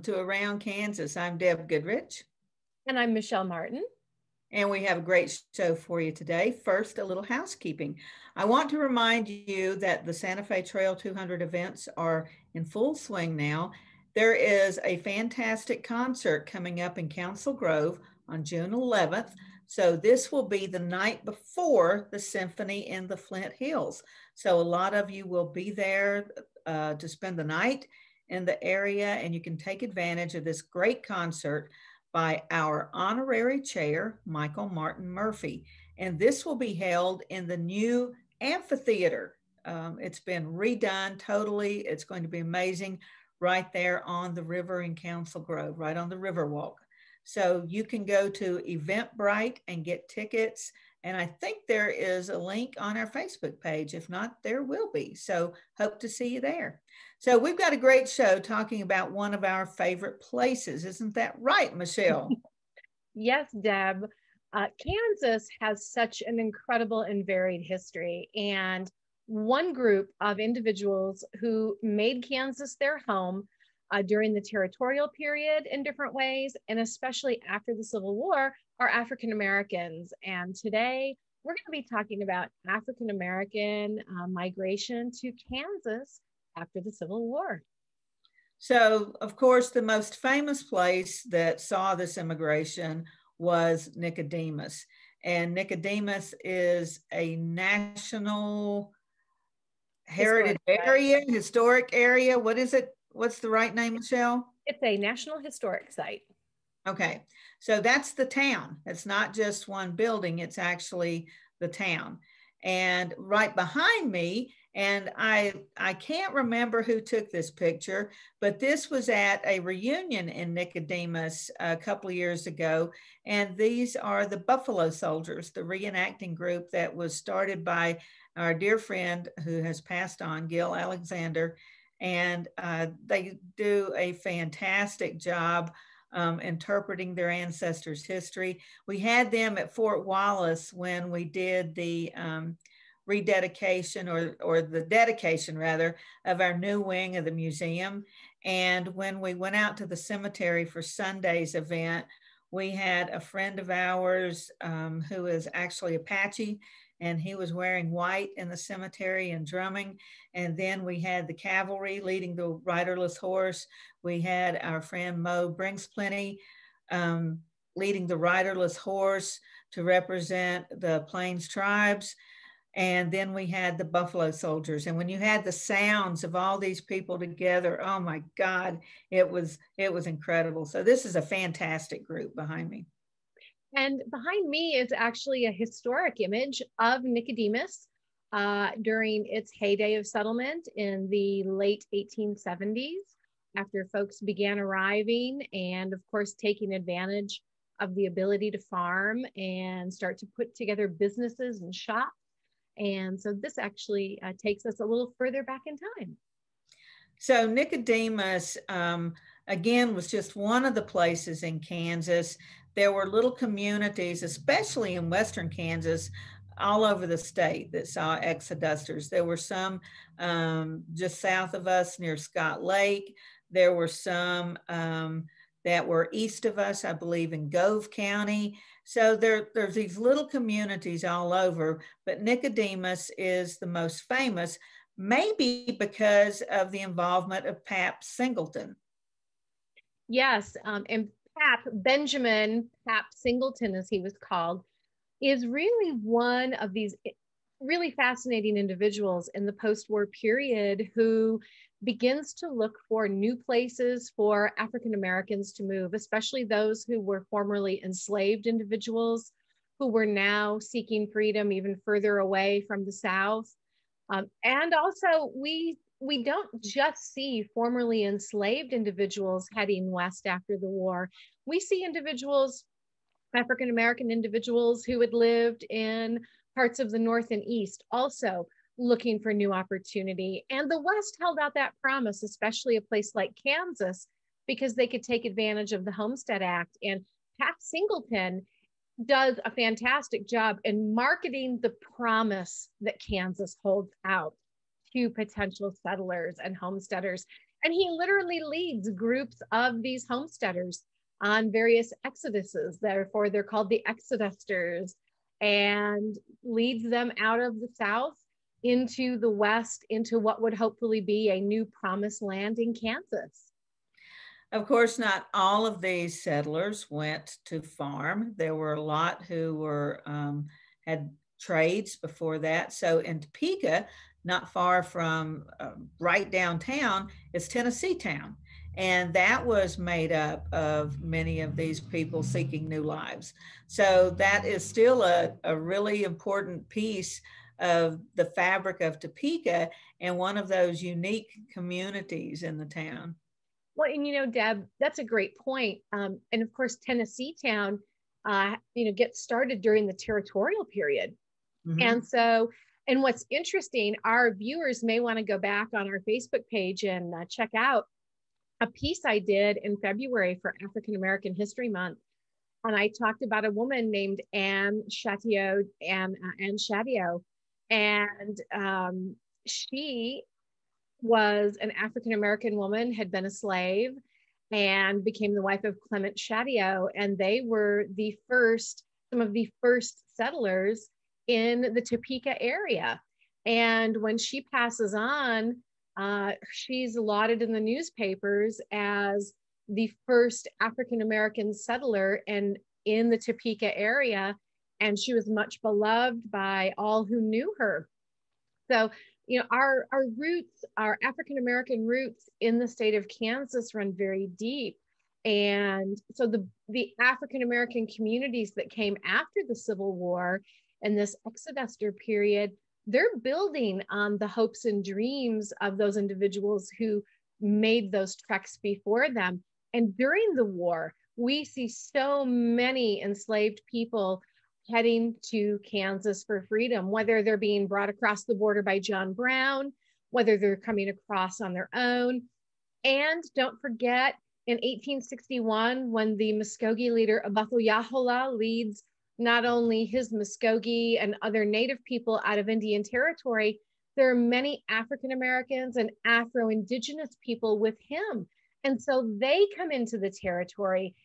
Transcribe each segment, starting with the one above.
to Around Kansas. I'm Deb Goodrich. And I'm Michelle Martin. And we have a great show for you today. First, a little housekeeping. I want to remind you that the Santa Fe Trail 200 events are in full swing now. There is a fantastic concert coming up in Council Grove on June 11th. So this will be the night before the Symphony in the Flint Hills. So a lot of you will be there to spend the night in the area, and you can take advantage of this great concert by our honorary chair, Michael Martin Murphy. And this will be held in the new amphitheater. It's been redone totally. It's going to be amazing right there on the river in Council Grove, right on the Riverwalk. So you can go to Eventbrite and get tickets. And I think there is a link on our Facebook page. If not, there will be. So hope to see you there. So we've got a great show talking about one of our favorite places. Isn't that right, Michelle? Yes, Deb. Kansas has such an incredible and varied history. And one group of individuals who made Kansas their home during the territorial period in different ways, and especially after the Civil War, are African Americans. And today we're going to be talking about African American migration to Kansas after the Civil War. So, of course, the most famous place that saw this immigration was Nicodemus. And Nicodemus is a national heritage area, historic area. What is it? What's the right name, Michelle? It's a National Historic Site. Okay, so that's the town. It's not just one building, it's actually the town. And right behind me, and I can't remember who took this picture, but this was at a reunion in Nicodemus a couple of years ago. And these are the Buffalo Soldiers, the reenacting group that was started by our dear friend who has passed on, Gil Alexander. And they do a fantastic job interpreting their ancestors' history. We had them at Fort Wallace when we did the rededication or the dedication rather of our new wing of the museum. And when we went out to the cemetery for Sunday's event, we had a friend of ours who is actually Apache, and he was wearing white in the cemetery and drumming. And then we had the cavalry leading the riderless horse. We had our friend Mo Brings Plenty leading the riderless horse to represent the Plains tribes. And then we had the Buffalo Soldiers. And when you had the sounds of all these people together, oh my God, it was incredible. So this is a fantastic group behind me. And behind me is actually a historic image of Nicodemus during its heyday of settlement in the late 1870s, after folks began arriving and, of course, taking advantage of the ability to farm and start to put together businesses and shops. And so this actually takes us a little further back in time. So Nicodemus, again, was just one of the places in Kansas. There were little communities, especially in Western Kansas, all over the state that saw Exodusters. There were some just south of us near Scott Lake. There were some that were east of us, I believe in Gove County. So there's these little communities all over, but Nicodemus is the most famous, maybe because of the involvement of Pap Singleton. Yes, and Benjamin Pap Singleton, as he was called, is really one of these really fascinating individuals in the post-war period who begins to look for new places for African Americans to move, especially those who were formerly enslaved individuals who were now seeking freedom even further away from the South. And also, we don't just see formerly enslaved individuals heading west after the war. We see individuals, African American individuals who had lived in parts of the North and East, also looking for new opportunity. And the West held out that promise, especially a place like Kansas, because they could take advantage of the Homestead Act. And Pap Singleton does a fantastic job in marketing the promise that Kansas holds out to potential settlers and homesteaders. And he literally leads groups of these homesteaders on various exoduses. Therefore, they're called the Exodusters, and leads them out of the South into the West, into what would hopefully be a new promised land in Kansas. Of course, not all of these settlers went to farm. There were a lot who were had trades before that. So in Topeka, not far from right downtown, is Tennessee Town. And that was made up of many of these people seeking new lives. So that is still a really important piece of the fabric of Topeka and one of those unique communities in the town. Well, and you know, Deb, that's a great point. And of course, Tennessee Town, gets started during the territorial period. Mm-hmm. And so, and what's interesting, our viewers may want to go back on our Facebook page and check out a piece I did in February for African American History Month. And I talked about a woman named Anne Chatillot, and she was an African American woman, had been a slave, and became the wife of Clement Chatillot. And they were some of the first settlers in the Topeka area. And when she passes on, she's lauded in the newspapers as the first African American settler in the Topeka area. And she was much beloved by all who knew her. So, you know, our roots, our African American roots in the state of Kansas run very deep. And so the African American communities that came after the Civil War and this Exoduster period, they're building on the hopes and dreams of those individuals who made those treks before them. And during the war, we see so many enslaved people heading to Kansas for freedom, whether they're being brought across the border by John Brown, whether they're coming across on their own. And don't forget, in 1861, when the Muskogee leader Abathu Yahola leads not only his Muskogee and other Native people out of Indian Territory, there are many African Americans and Afro-Indigenous people with him. And so they come into the territory,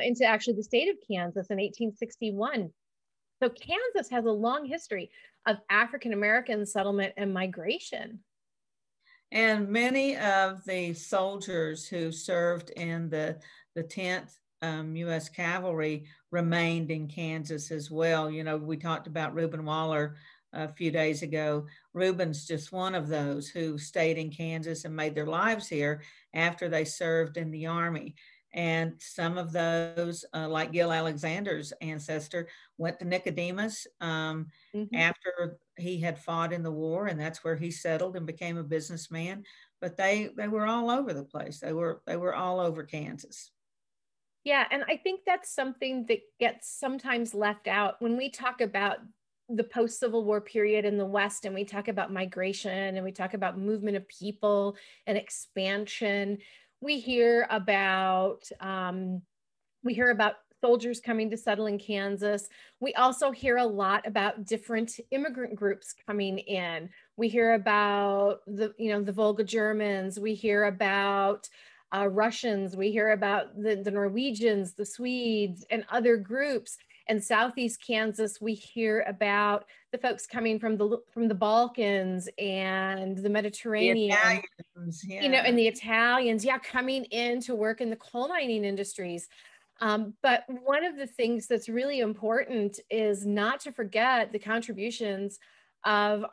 into actually the state of Kansas in 1861. So Kansas has a long history of African American settlement and migration. And many of the soldiers who served in the 10th U.S. Cavalry remained in Kansas as well. You know, we talked about Reuben Waller a few days ago. Reuben's just one of those who stayed in Kansas and made their lives here after they served in the Army. And some of those, like Gil Alexander's ancestor, went to Nicodemus after he had fought in the war, and that's where he settled and became a businessman. But they were all over the place. They were all over Kansas. Yeah, and I think that's something that gets sometimes left out when we talk about the post-Civil War period in the West, and we talk about migration and we talk about movement of people and expansion. We hear about soldiers coming to settle in Kansas. We also hear a lot about different immigrant groups coming in. We hear about the Volga Germans. We hear about Russians. We hear about the Norwegians, the Swedes, and other groups. In Southeast Kansas, we hear about the folks coming from the Balkans and the Mediterranean, and the Italians, coming in to work in the coal mining industries. But one of the things that's really important is not to forget the contributions of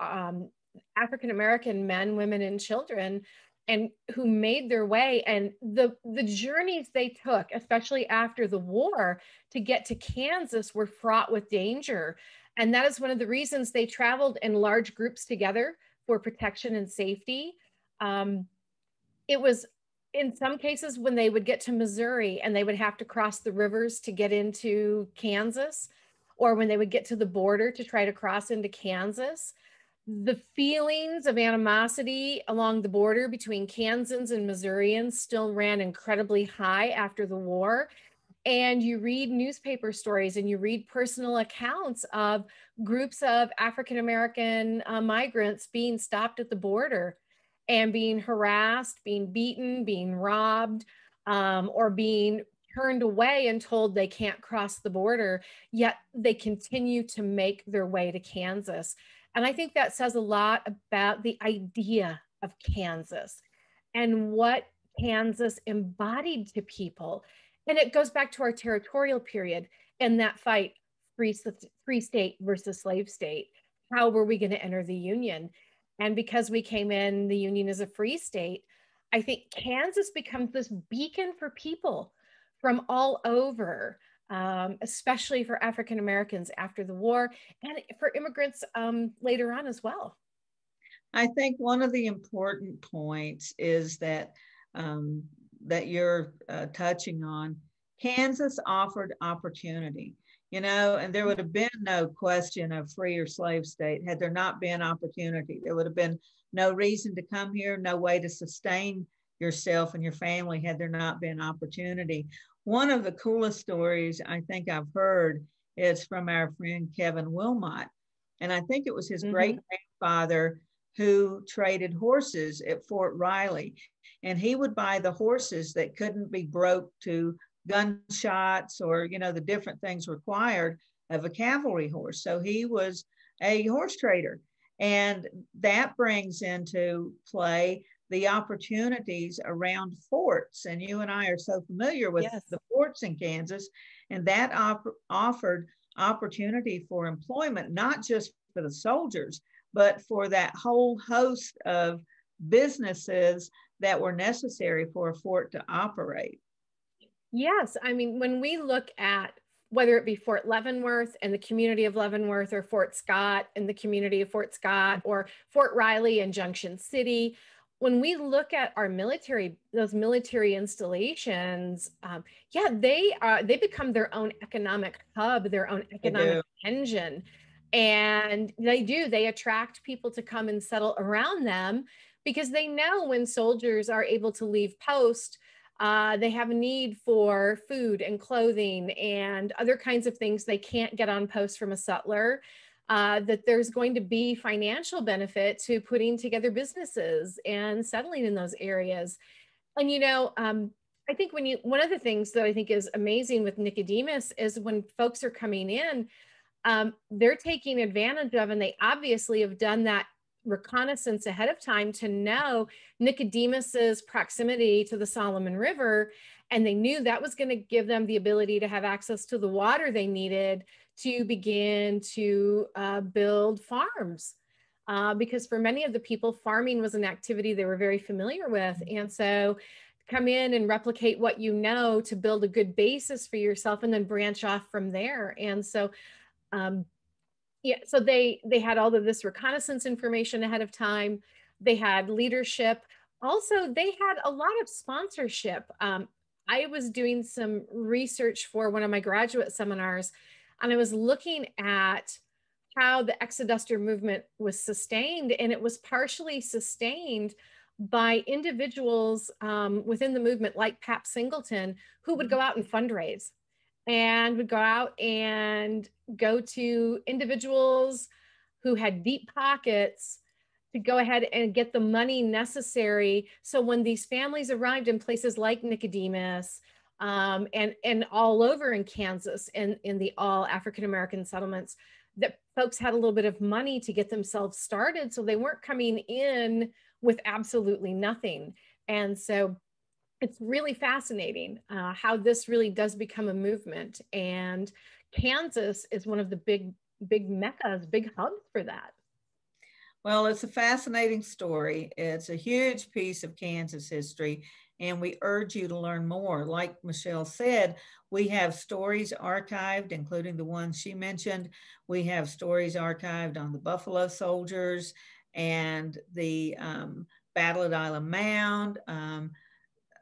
African American men, women, and children, and who made their way, and the journeys they took, especially after the war, to get to Kansas were fraught with danger. And that is one of the reasons they traveled in large groups together for protection and safety. It was in some cases when they would get to Missouri and they would have to cross the rivers to get into Kansas, or when they would get to the border to try to cross into Kansas. The feelings of animosity along the border between Kansans and Missourians still ran incredibly high after the war. And you read newspaper stories and you read personal accounts of groups of African American migrants being stopped at the border. and being harassed, being beaten, being robbed, or being turned away and told they can't cross the border, yet they continue to make their way to Kansas. And I think that says a lot about the idea of Kansas and what Kansas embodied to people. And it goes back to our territorial period and that fight, free state versus slave state. How were we going to enter the Union? And because we came in the Union as a free state, I think Kansas becomes this beacon for people from all over, especially for African Americans after the war, and for immigrants later on as well. I think one of the important points is that that you're touching on. Kansas offered opportunity, you know, and there would have been no question of free or slave state had there not been opportunity. There would have been no reason to come here, no way to sustain yourself and your family had there not been opportunity. One of the coolest stories I think I've heard is from our friend Kevin Wilmot. And I think it was his great grandfather who traded horses at Fort Riley. And he would buy the horses that couldn't be broke to gunshots or, you know, the different things required of a cavalry horse. So he was a horse trader. And that brings into play the opportunities around forts. And you and I are so familiar with the forts in Kansas. And that offered opportunity for employment, not just for the soldiers, but for that whole host of businesses that were necessary for a fort to operate. Yes, I mean, when we look at whether it be Fort Leavenworth and the community of Leavenworth, or Fort Scott and the community of Fort Scott, or Fort Riley and Junction City, when we look at our military, those military installations, yeah, they become their own economic hub, their own economic engine. And they attract people to come and settle around them because they know when soldiers are able to leave post, they have a need for food and clothing and other kinds of things they can't get on post from a sutler, that there's going to be financial benefit to putting together businesses and settling in those areas. And, you know, I think one of the things that I think is amazing with Nicodemus is when folks are coming in, they're taking advantage of, and they obviously have done that reconnaissance ahead of time to know Nicodemus's proximity to the Solomon River. And they knew that was going to give them the ability to have access to the water they needed to begin to build farms. Because for many of the people, farming was an activity they were very familiar with. And so come in and replicate what you know to build a good basis for yourself and then branch off from there. And so yeah, so they had all of this reconnaissance information ahead of time. They had leadership. Also, they had a lot of sponsorship. I was doing some research for one of my graduate seminars, and I was looking at how the Exoduster movement was sustained, and it was partially sustained by individuals within the movement, like Pap Singleton, who would go out and fundraise, and would go out and go to individuals who had deep pockets to go ahead and get the money necessary. So when these families arrived in places like Nicodemus, and all over in Kansas and in the all African-American settlements, that folks had a little bit of money to get themselves started. So they weren't coming in with absolutely nothing. And so it's really fascinating how this really does become a movement. And Kansas is one of the big meccas, big hubs for that. Well, it's a fascinating story. It's a huge piece of Kansas history, and we urge you to learn more. Like Michelle said, we have stories archived, including the ones she mentioned. We have stories archived on the Buffalo Soldiers and the Battle at Island Mound.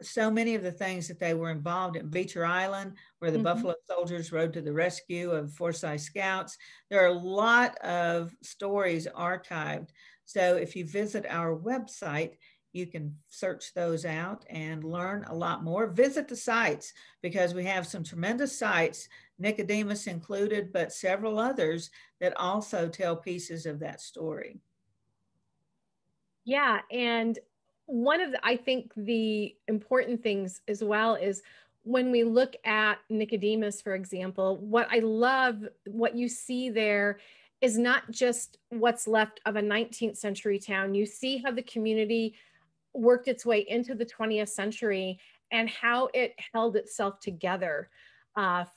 So many of the things that they were involved in, Beecher Island, where the Buffalo Soldiers rode to the rescue of Forsyth Scouts. There are a lot of stories archived. So if you visit our website, you can search those out and learn a lot more. Visit the sites, because we have some tremendous sites, Nicodemus included, but several others that also tell pieces of that story. Yeah, and one of the, I think the important things as well is when we look at Nicodemus, for example, what I love, what you see there is not just what's left of a 19th century town. You see how the community worked its way into the 20th century and how it held itself together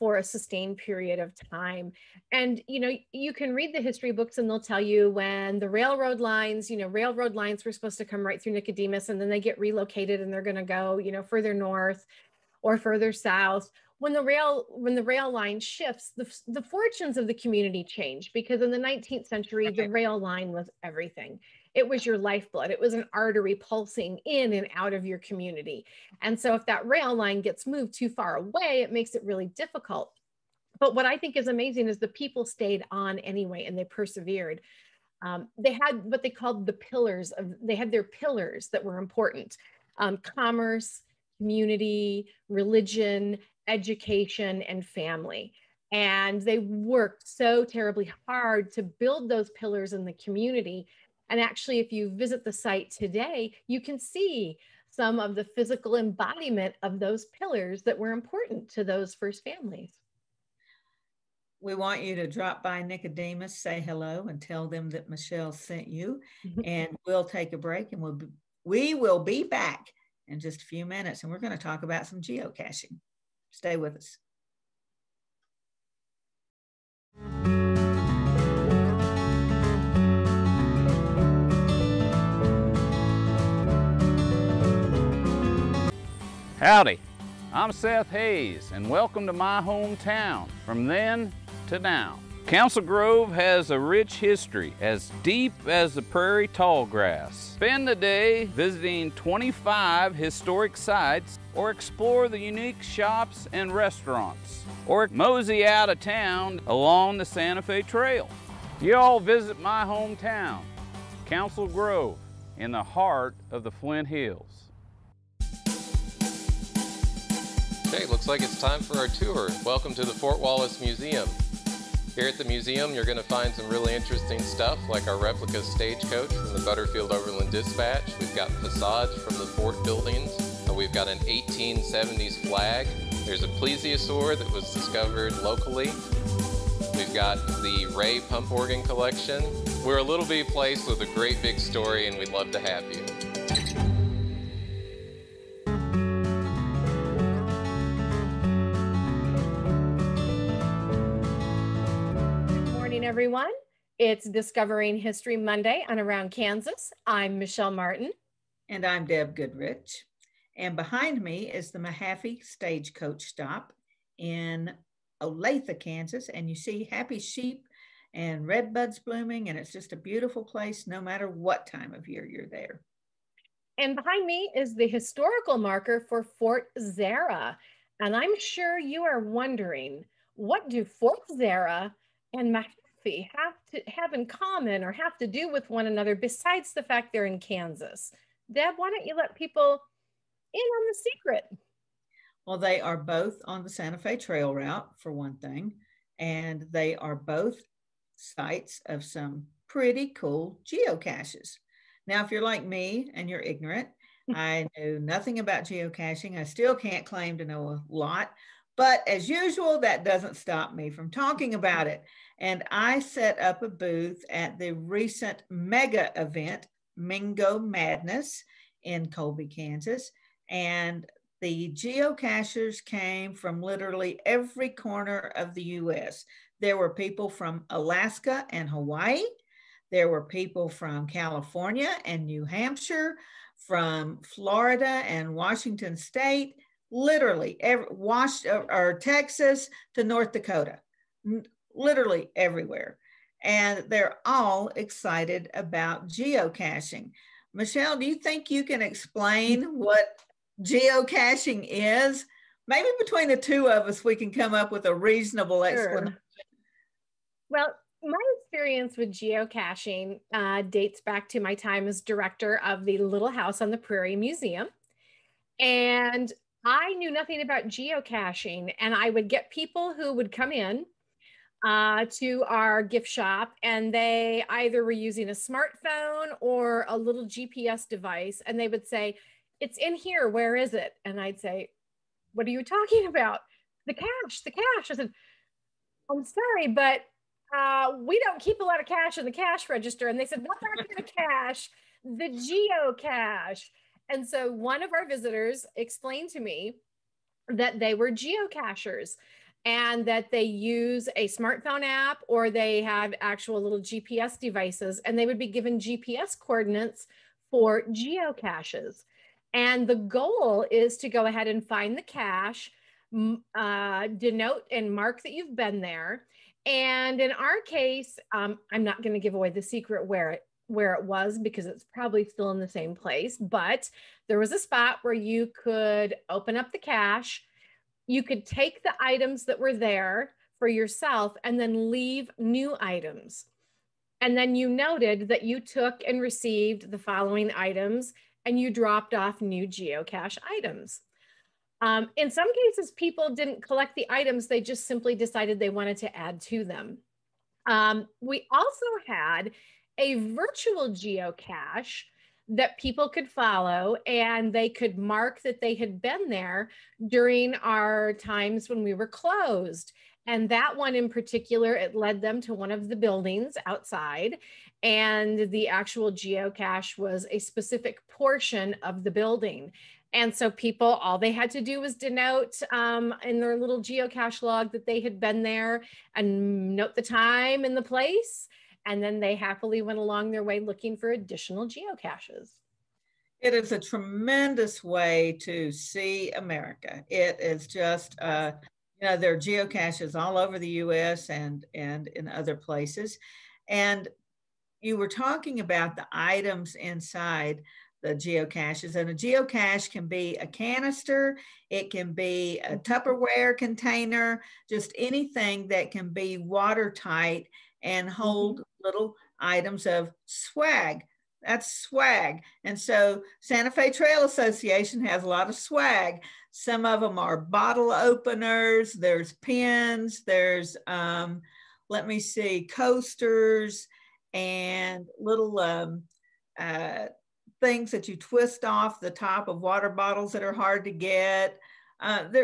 for a sustained period of time. And, you know, you can read the history books and they'll tell you when the railroad lines, you know, railroad lines were supposed to come right through Nicodemus, and then they get relocated and they're going to go, you know, further north or further south. When the rail line shifts, the fortunes of the community change, because in the 19th century, the rail line was everything. It was your lifeblood. It was an artery pulsing in and out of your community. And so if that rail line gets moved too far away, it makes it really difficult. But what I think is amazing is the people stayed on anyway, and they persevered. They had what they called the pillars of, they had their pillars that were important. Commerce, community, religion, education, and family. And they worked so terribly hard to build those pillars in the community. And actually, if you visit the site today, you can see some of the physical embodiment of those pillars that were important to those first families. We want you to drop by Nicodemus, say hello, and tell them that Michelle sent you. And we'll take a break, and we will be back in just a few minutes, and we're going to talk about some geocaching. Stay with us. Howdy, I'm Seth Hayes, and welcome to my hometown, from then to now. Council Grove has a rich history as deep as the prairie tallgrass. Spend the day visiting 25 historic sites, or explore the unique shops and restaurants, or mosey out of town along the Santa Fe Trail. You all visit my hometown, Council Grove, in the heart of the Flint Hills. Okay, looks like it's time for our tour. Welcome to the Fort Wallace Museum. Here at the museum, you're going to find some really interesting stuff, like our replica stagecoach from the Butterfield Overland Dispatch. We've got facades from the fort buildings. We've got an 1870s flag. There's a plesiosaur that was discovered locally. We've got the Ray pump organ collection. We're a little bitty place with a great big story, and we'd love to have you. Everyone, it's Discovering History Monday on Around Kansas. I'm Michelle Martin. And I'm Deb Goodrich. And behind me is the Mahaffey Stagecoach Stop in Olathe, Kansas. And you see happy sheep and red buds blooming, and it's just a beautiful place no matter what time of year you're there. And behind me is the historical marker for Fort Zara. And I'm sure you are wondering, what do Fort Zara and Mahaffey have in common, or have to do with one another, besides the fact they're in Kansas? Deb, why don't you let people in on the secret? Well, they are both on the Santa Fe Trail route, for one thing, and they are both sites of some pretty cool geocaches. Now, if you're like me and you're ignorant, I knew nothing about geocaching. I still can't claim to know a lot. But as usual, that doesn't stop me from talking about it. And I set up a booth at the recent mega event, Mingo Madness, in Colby, Kansas. And the geocachers came from literally every corner of the US. There were people from Alaska and Hawaii. There were people from California and New Hampshire, from Florida and Washington State, literally Texas to North Dakota, literally everywhere. And they're all excited about geocaching. Michelle, do you think you can explain what geocaching is? Maybe between the two of us, we can come up with a reasonable explanation. Well, my experience with geocaching dates back to my time as director of the Little House on the Prairie Museum. And I knew nothing about geocaching, and I would get people who would come in to our gift shop, and they either were using a smartphone or a little GPS device, and they would say, "It's in here, where is it?" And I'd say, "What are you talking about?" The cache, the cache. I said, "I'm sorry, but we don't keep a lot of cash in the cash register." And they said, "Not that kind of cache, the geocache." And so one of our visitors explained to me that they were geocachers and that they use a smartphone app or they have actual little GPS devices, and they would be given GPS coordinates for geocaches. And the goal is to go ahead and find the cache, denote and mark that you've been there. And in our case, I'm not going to give away the secret where it was, because it's probably still in the same place, but there was a spot where you could open up the cache, you could take the items that were there for yourself and then leave new items. And then you noted that you took and received the following items and you dropped off new geocache items. In some cases, people didn't collect the items, they just simply decided they wanted to add to them. We also had a virtual geocache that people could follow, and they could mark that they had been there during our times when we were closed. And that one in particular, it led them to one of the buildings outside, and the actual geocache was a specific portion of the building. And so people, all they had to do was denote in their little geocache log that they had been there and note the time and the place. And then they happily went along their way looking for additional geocaches. It is a tremendous way to see America. It is just, there are geocaches all over the US and in other places. And you were talking about the items inside the geocaches, and a geocache can be a canister, it can be a Tupperware container, just anything that can be watertight and hold little items of swag. That's swag. And so Santa Fe Trail Association has a lot of swag. Some of them are bottle openers, there's pins, there's, let me see, coasters and little things that you twist off the top of water bottles that are hard to get.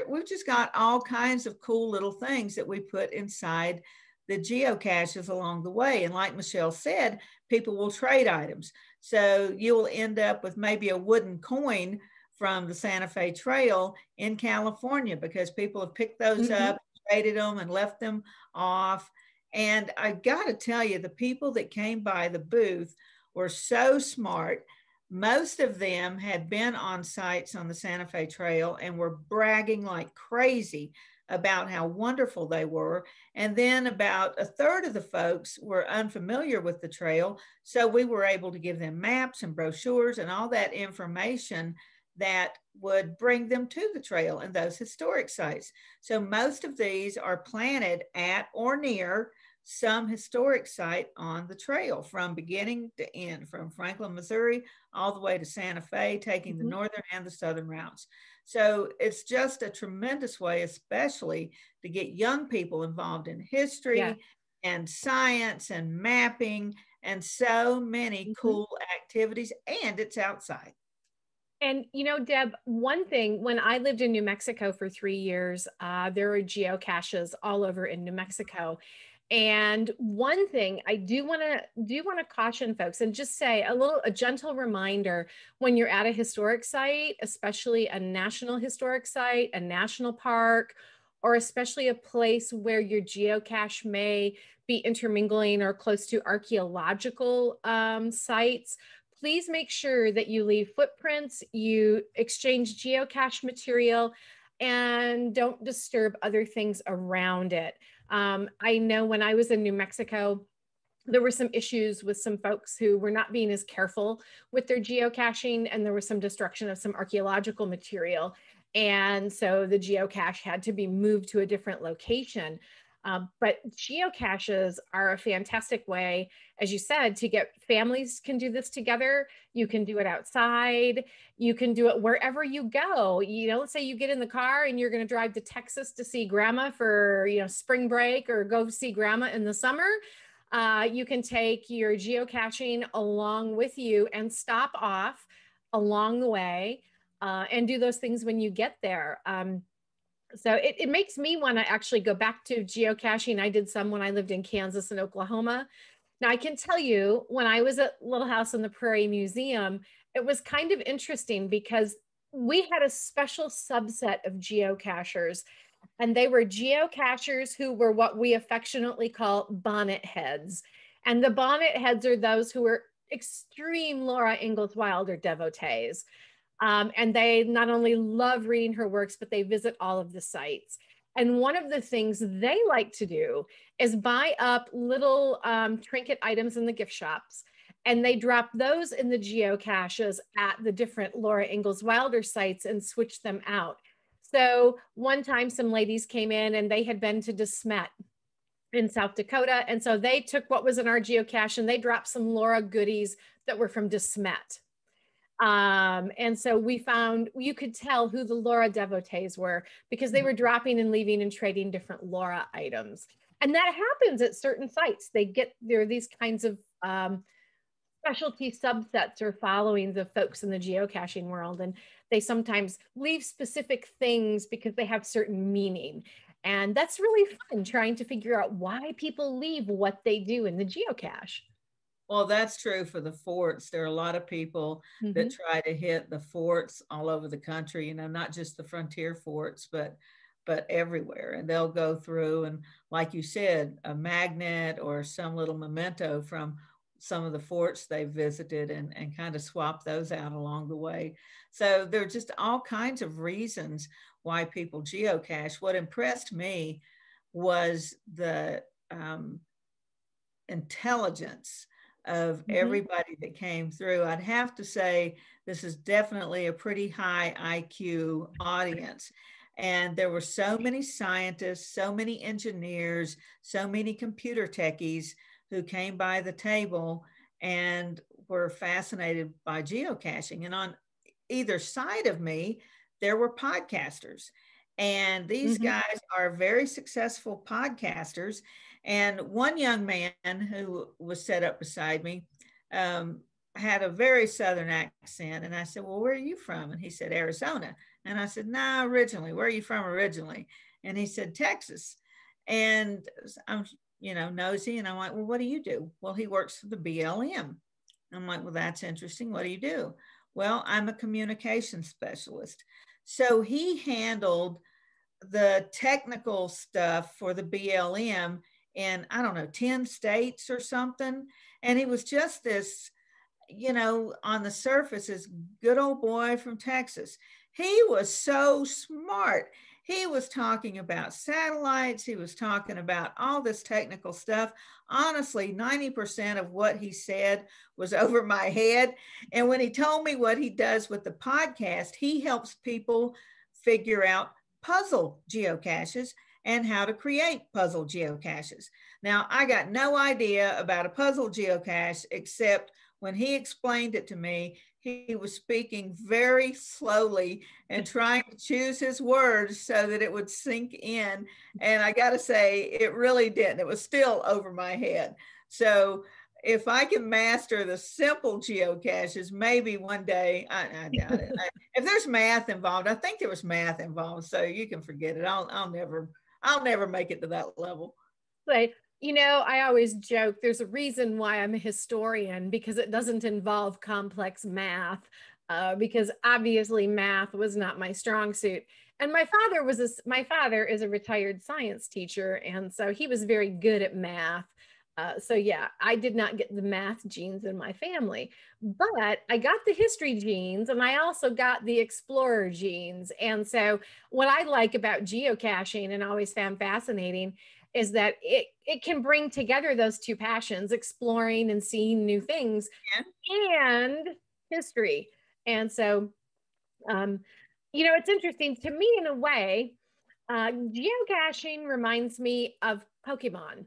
We've just got all kinds of cool little things that we put inside the geocaches along the way. And like Michelle said, people will trade items. So you will end up with maybe a wooden coin from the Santa Fe Trail in California because people have picked those up, traded them and left them off. And I got to tell you, the people that came by the booth were so smart. Most of them had been on sites on the Santa Fe Trail and were bragging like crazy about how wonderful they were. And then about a third of the folks were unfamiliar with the trail. So we were able to give them maps and brochures and all that information that would bring them to the trail and those historic sites. So most of these are planted at or near some historic site on the trail from beginning to end, from Franklin, Missouri, all the way to Santa Fe, taking the northern and the southern routes. So it's just a tremendous way, especially to get young people involved in history and science and mapping and so many cool activities, and it's outside. And, you know, Deb, one thing, when I lived in New Mexico for 3 years, there were geocaches all over in New Mexico. And one thing I do want to caution folks and just say a gentle reminder when you're at a historic site, especially a national historic site, a national park, or especially a place where your geocache may be intermingling or close to archaeological sites. Please make sure that you leave footprints, you exchange geocache material, and don't disturb other things around it. I know when I was in New Mexico, there were some issues with some folks who were not being as careful with their geocaching, and there was some destruction of some archaeological material. And so the geocache had to be moved to a different location. But geocaches are a fantastic way, as you said, to get families can do this together. You can do it outside. You can do it wherever you go. You know, let's say you get in the car and you're going to drive to Texas to see grandma for, you know, spring break, or go see grandma in the summer. You can take your geocaching along with you and stop off along the way and do those things when you get there. So it makes me want to actually go back to geocaching. I did some when I lived in Kansas and Oklahoma. Now, I can tell you, when I was at Little House on the Prairie Museum, it was kind of interesting because we had a special subset of geocachers, and they were geocachers who were what we affectionately call bonnet heads. And the bonnet heads are those who are extreme Laura Ingalls Wilder devotees. And they not only love reading her works, but they visit all of the sites. And one of the things they like to do is buy up little trinket items in the gift shops, and they drop those in the geocaches at the different Laura Ingalls Wilder sites and switch them out. So one time some ladies came in and they had been to DeSmet in South Dakota. And so they took what was in our geocache and they dropped some Laura goodies that were from DeSmet. And so we found, you could tell who the Laura devotees were because they were dropping and leaving and trading different Laura items. And that happens at certain sites. There are these kinds of specialty subsets or followings of folks in the geocaching world. And they sometimes leave specific things because they have certain meaning. And that's really fun, trying to figure out why people leave what they do in the geocache. Well, that's true for the forts. There are a lot of people that try to hit the forts all over the country, you know, not just the frontier forts, but everywhere. And they'll go through and, like you said, a magnet or some little memento from some of the forts they visited and kind of swap those out along the way. So there are just all kinds of reasons why people geocache. What impressed me was the intelligence of everybody that came through. I'd have to say this is definitely a pretty high IQ audience. And there were so many scientists, so many engineers, so many computer techies who came by the table and were fascinated by geocaching. And on either side of me, there were podcasters. And these guys are very successful podcasters. And one young man who was set up beside me had a very Southern accent. And I said, well, where are you from? And he said, Arizona. And I said, no, originally. Where are you from originally? And he said, Texas. And I'm, you know, nosy. And I'm like, well, what do you do? Well, he works for the BLM. I'm like, well, that's interesting. What do you do? Well, I'm a communication specialist. So he handled the technical stuff for the BLM in, I don't know, 10 states or something. And he was just this, you know, on the surface, this good old boy from Texas. He was so smart. He was talking about satellites. He was talking about all this technical stuff. Honestly, 90% of what he said was over my head. And when he told me what he does with the podcast, he helps people figure out puzzle geocaches and how to create puzzle geocaches. Now, I got no idea about a puzzle geocache, except when he explained it to me, he was speaking very slowly and trying to choose his words so that it would sink in. And I got to say, it really didn't. It was still over my head. So if I can master the simple geocaches, maybe one day, I doubt it. If there's math involved, I think there was math involved, so you can forget it. I'll never make it to that level. Like, you know, I always joke, there's a reason why I'm a historian, because it doesn't involve complex math, because obviously math was not my strong suit. And my father is a retired science teacher, and so he was very good at math. So yeah, I did not get the math genes in my family, but I got the history genes, and I also got the explorer genes. And so what I like about geocaching and always found fascinating is that it can bring together those two passions, exploring and seeing new things, and history. And so, you know, it's interesting to me in a way. Geocaching reminds me of Pokemon,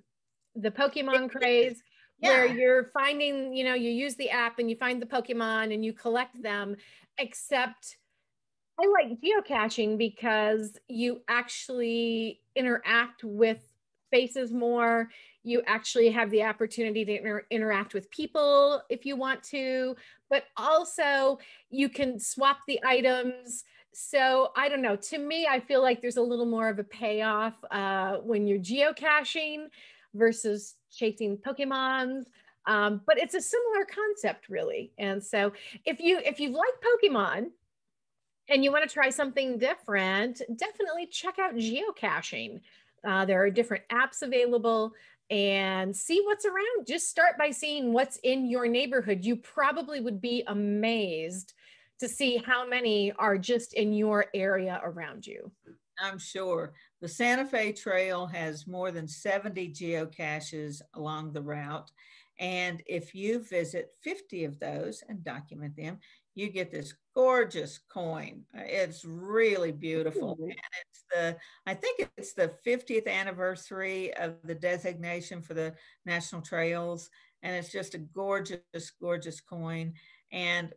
the Pokemon craze, where you're finding, you use the app and you find the Pokemon and you collect them, except I like geocaching because you actually interact with spaces more. You actually have the opportunity to interact with people if you want to, but also you can swap the items. So I don't know, to me, I feel like there's a little more of a payoff when you're geocaching versus chasing Pokemons. But it's a similar concept, really. And so if you like Pokemon and you want to try something different, definitely check out geocaching. There are different apps available, and see what's around. Just start by seeing what's in your neighborhood. You probably would be amazed to see how many are just in your area around you. I'm sure. The Santa Fe Trail has more than 70 geocaches along the route. And if you visit 50 of those and document them, you get this gorgeous coin. It's really beautiful. Ooh. And I think it's the 50th anniversary of the designation for the National Trails. And it's just a gorgeous, gorgeous coin. And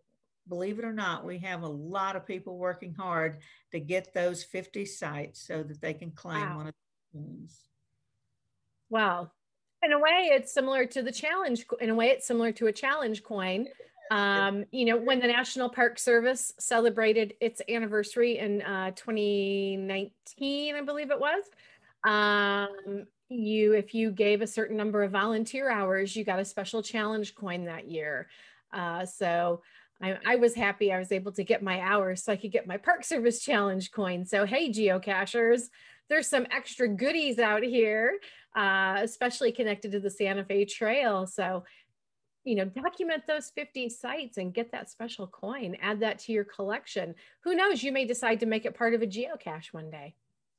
believe it or not, we have a lot of people working hard to get those 50 sites so that they can claim one of the coins. Wow. In a way, it's similar to the challenge. In a way, it's similar to a challenge coin. When the National Park Service celebrated its anniversary in 2019, I believe it was, if you gave a certain number of volunteer hours, you got a special challenge coin that year. So I was happy I was able to get my hours so I could get my Park Service challenge coin. So, hey, geocachers, there's some extra goodies out here, especially connected to the Santa Fe Trail. So, document those 50 sites and get that special coin, add that to your collection. Who knows, you may decide to make it part of a geocache one day.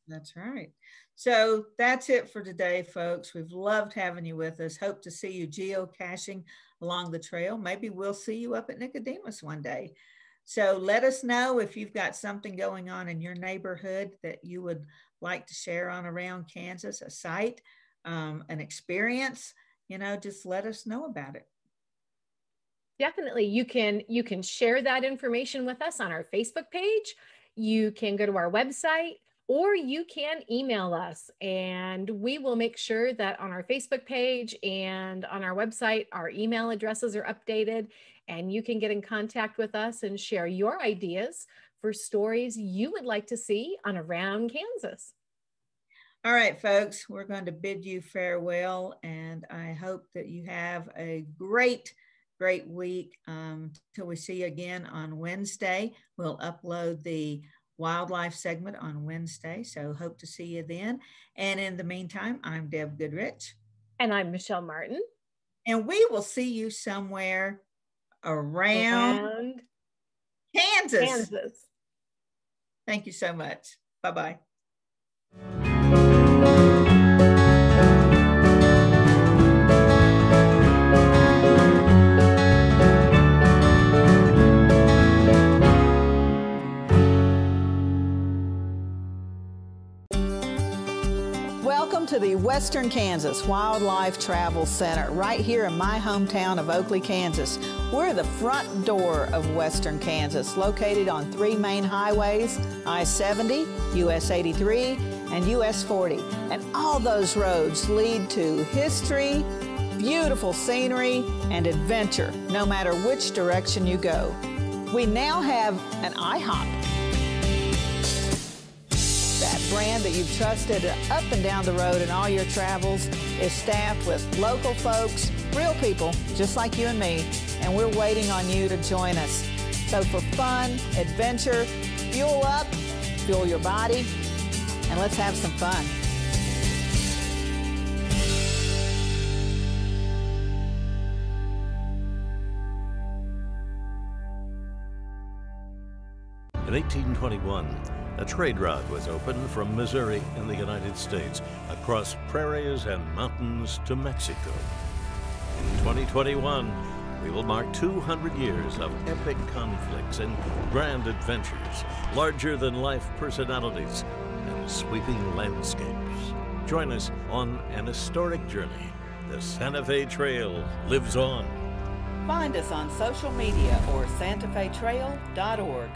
That's right. So that's it for today, folks. We've loved having you with us. Hope to see you geocaching along the trail. Maybe we'll see you up at Nicodemus one day. So let us know if you've got something going on in your neighborhood that you would like to share on Around Kansas, a site, an experience, just let us know about it. Definitely. You can share that information with us on our Facebook page. You can go to our website, or you can email us, and we will make sure that on our Facebook page and on our website, our email addresses are updated, and you can get in contact with us and share your ideas for stories you would like to see on Around Kansas. All right, folks, we're going to bid you farewell, and I hope that you have a great week till we see you again on Wednesday. We'll upload the wildlife segment on Wednesday, so hope to see you then. And in the meantime, I'm Deb Goodrich. And I'm Michelle Martin. And we will see you somewhere around Kansas. Thank you so much. Bye-bye. Welcome to the Western Kansas Wildlife Travel Center, right here in my hometown of Oakley, Kansas. We're the front door of Western Kansas, located on 3 main highways, I-70, US 83, and US 40. And all those roads lead to history, beautiful scenery, and adventure, no matter which direction you go. We now have an IHOP. That brand that you've trusted up and down the road in all your travels is staffed with local folks, real people just like you and me, and we're waiting on you to join us. So for fun, adventure, fuel up, fuel your body, and let's have some fun. In 1821, a trade route was opened from Missouri in the United States across prairies and mountains to Mexico. In 2021, we will mark 200 years of epic conflicts and grand adventures, larger-than-life personalities, and sweeping landscapes. Join us on an historic journey. The Santa Fe Trail lives on. Find us on social media or santafetrail.org.